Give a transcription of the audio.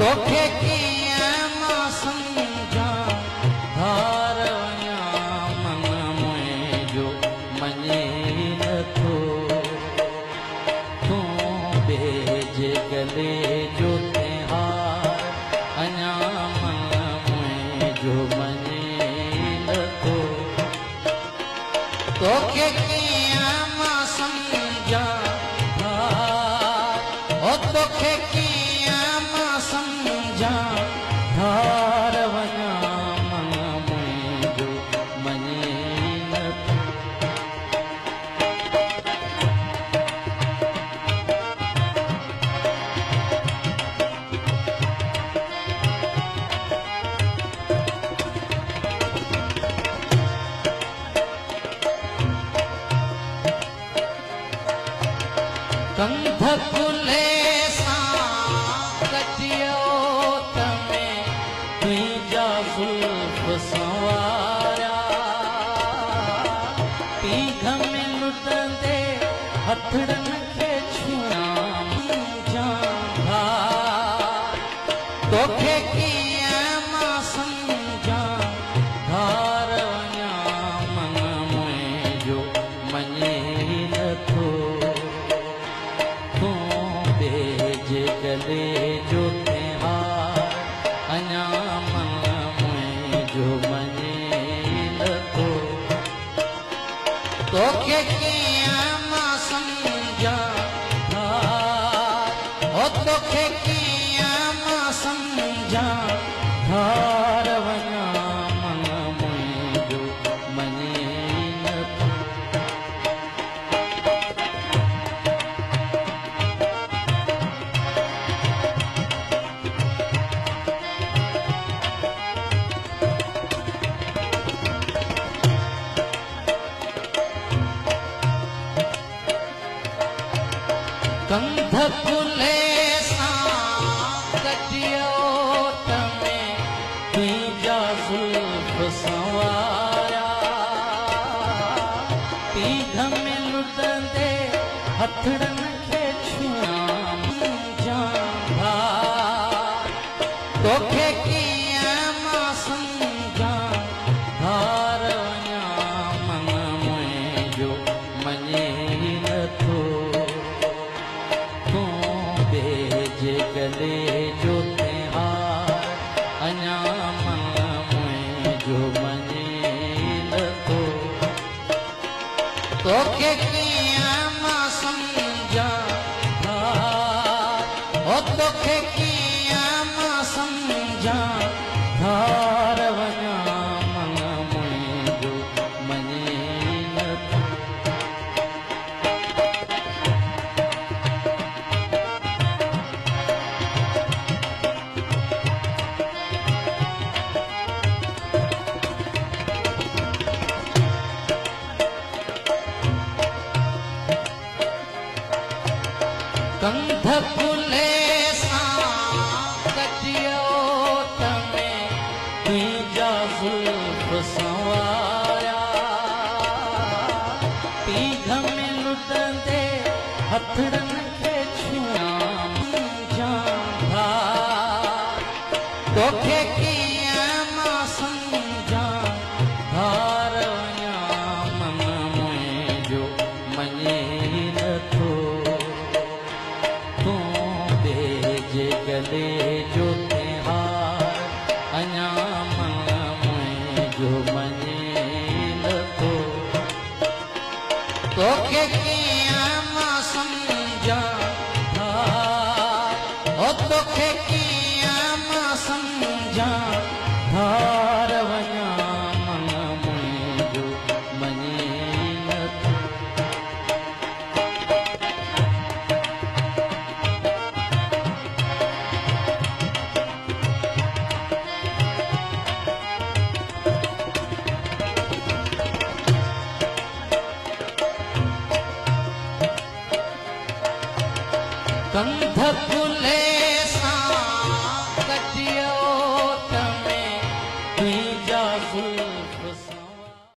तोखे कीअं मां सम्झां धार वञा मन मुंहिंजो मञे नथो तूं ॿिए गले जो त्योहार अञा मन मुंहिंजो मञे नथो तोखे कीअं मां सम्झां ओ तोखे कीअं मां सम्झां धार वञा मन मुंहिंजो मञे नथो कंध खुले सां कटियो तमे तुंहिंजा ज़ुल्फ़ संवारिया पीघ में लुटंदे हथड़नि खे छुआं मुंहिंजा तोखे कीअं मां सम्झां धार वञा मन मुंहिंजो मञे नथो गले जो त्योहार अञा मन मुंहिंजो मञे नथो तोखे कीअं मां सम्झां ओ तोखे कीअं मां सम्झां धार वञा मन मुंहिंजो मञे नथो कंध खुले सां कटियो तमे तुंहिंजा ज़ुल्फ़ संवारिया पीघ में लुटंदे हथड़नि खे छुआं मुंहिंजा तोखे कीअं मां सम्झां धार वञा मन मुंहिंजो मञे नथो गले जो त्योहार अञा मन मुंहिंजो मञे नथो तोखे कीअं मां सम्झां ओ तोखे कीअं मां सम्झां धार वञा मन मुंहिंजो मञे नथो कंध खुले सां कटियो तमे तुंहिंजा ज़ुल्फ़ संवारिया पीघ में लुटंदे हथड़नि खे छुआं मुंहिंजा तोखे कीअं मां सम्झां धार वञा मन मुंहिंजो मञे नथो गले जो त्योहार अञा मन मुंहिंजो मञे नथो तोखे कीअं मां सम्झां ओ तोखे कीअं मां सम्झां धार वञा मन मुंहिंजो मञे नथो कंध